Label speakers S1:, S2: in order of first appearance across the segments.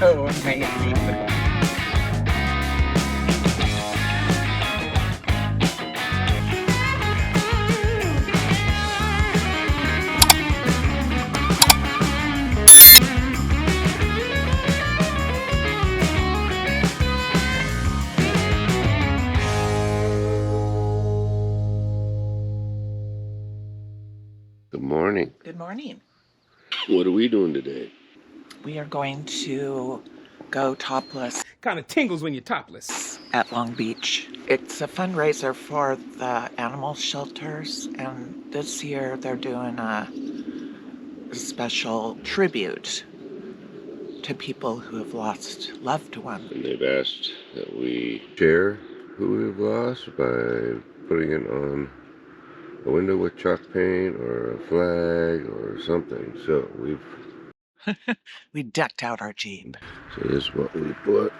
S1: so amazing.
S2: Good morning.
S1: Good morning.
S2: What are we doing today?
S1: We are going to go topless
S3: Kind of tingles when you're topless.
S1: at Long Beach. It's a fundraiser for the animal shelters, and this year they're doing a special tribute to people who have lost loved ones.
S2: And they've asked that we share who we've lost by putting it on a window with chalk paint or a flag or something. So
S1: We decked out our Jeep.
S2: so this is what we put.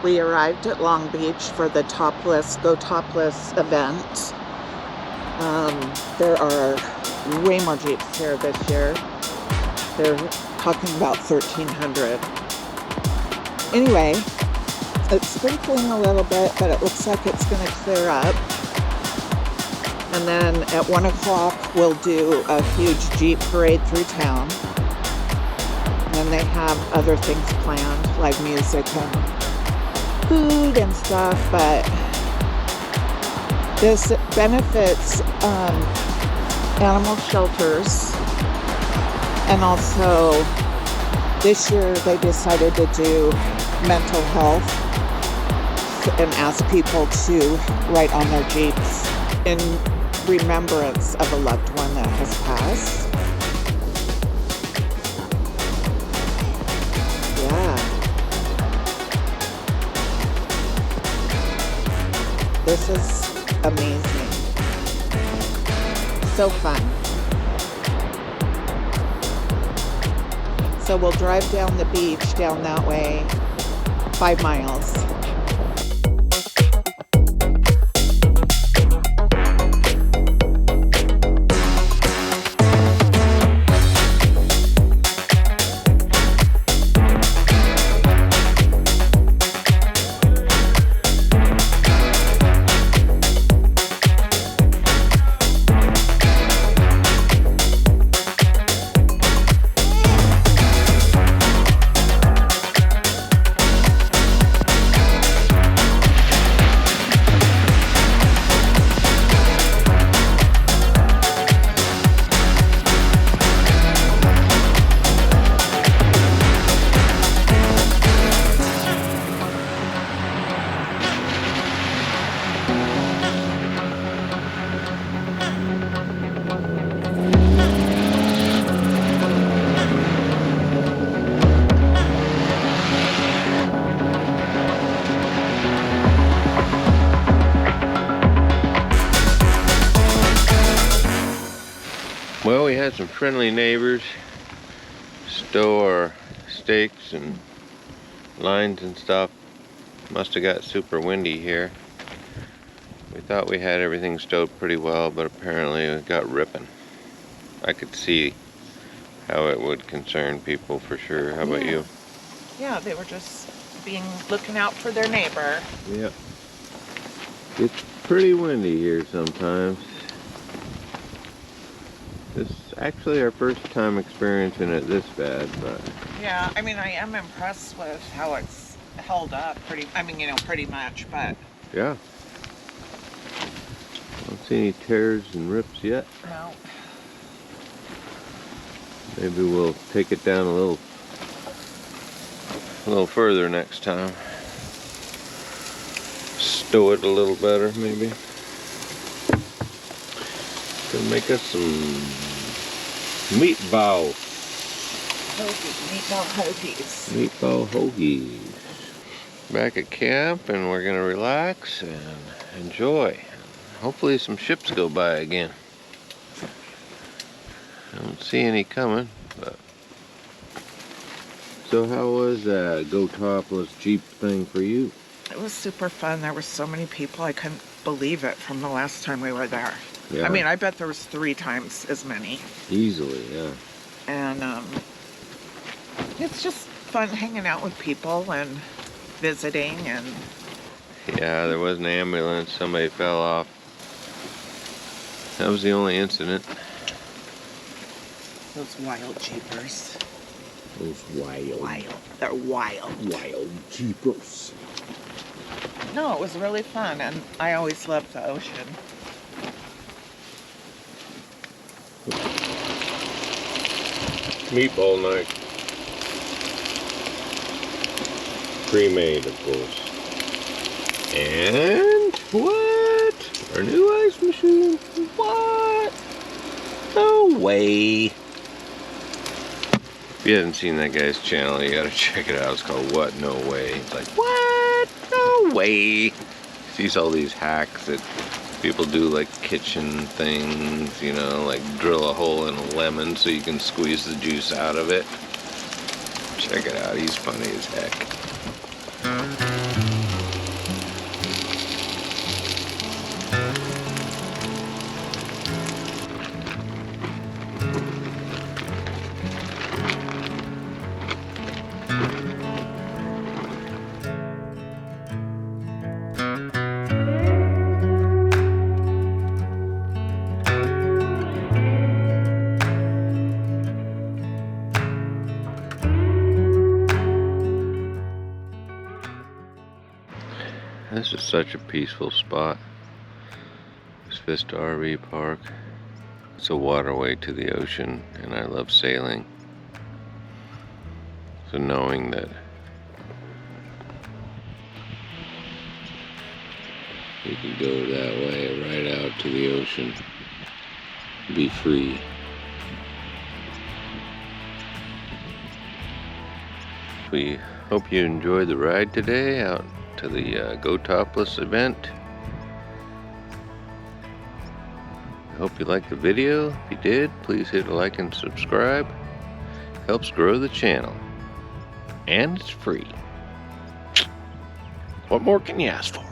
S1: We arrived at Long Beach for the Topless, Go Topless event. There are way more Jeeps here this year. They're talking about 1,300. Anyway, it's sprinkling a little bit, but it looks like it's going to clear up. And then at 1 o'clock, we'll do a huge Jeep parade through town. And then they have other things planned, like music and food and stuff, but this benefits animal shelters, and also this year they decided to do mental health and ask people to write on their Jeeps in remembrance of a loved one that has passed. This is amazing. So fun. So we'll drive down the beach down that way, 5 miles.
S4: had some friendly neighbors stow our stakes and lines and stuff. Must have got super windy here. We thought we had everything stowed pretty well, but apparently it got ripping. I could see how it would concern people for sure. How about you?
S1: Yeah, they were just looking out for their neighbor.
S4: Yeah. It's pretty windy here sometimes. This is actually our first time experiencing it this bad, but
S1: Yeah, I mean, I am impressed with how it's held up pretty much, but
S4: yeah. Don't see any tears and rips yet.
S1: no.
S4: Maybe we'll take it down a little further next time. Stow it a little better, maybe. Gonna make us some meatball
S1: Hoagies.
S4: Meatball hoagies. Back at camp, and we're gonna relax and enjoy. Hopefully some ships go by again. I don't see any coming, but. So how was that Go Topless Jeep thing for you?
S1: It was super fun. There were so many people. I couldn't believe it from the last time we were there.
S4: Yeah.
S1: I mean, I bet there was 3 times as many.
S4: Easily, yeah.
S1: And it's just fun hanging out with people and visiting and...
S4: Yeah, there was an ambulance. Somebody fell off. That was the only incident.
S1: Those wild jeepers.
S4: Those wild.
S1: They're wild.
S4: Wild jeepers.
S1: No, it was really fun, and I always loved the ocean.
S4: Meatball night. Pre-made, of course. And what? Our new ice machine. What? No way. If you haven't seen that guy's channel, you gotta check it out. It's called What No Way. It's like, what? No way. Sees all these hacks that people do, like kitchen things, you know, like drill a hole in a lemon so you can squeeze the juice out of it. Check it out. He's funny as heck. This is such a peaceful spot. This Vista RV Park. It's a waterway to the ocean, and I love sailing. So knowing that we can go that way right out to the ocean, be free. We hope you enjoyed the ride today out to the Go Topless event. I hope you liked the video. If you did, please hit a like and subscribe. Helps grow the channel. And it's free. What more can you ask for?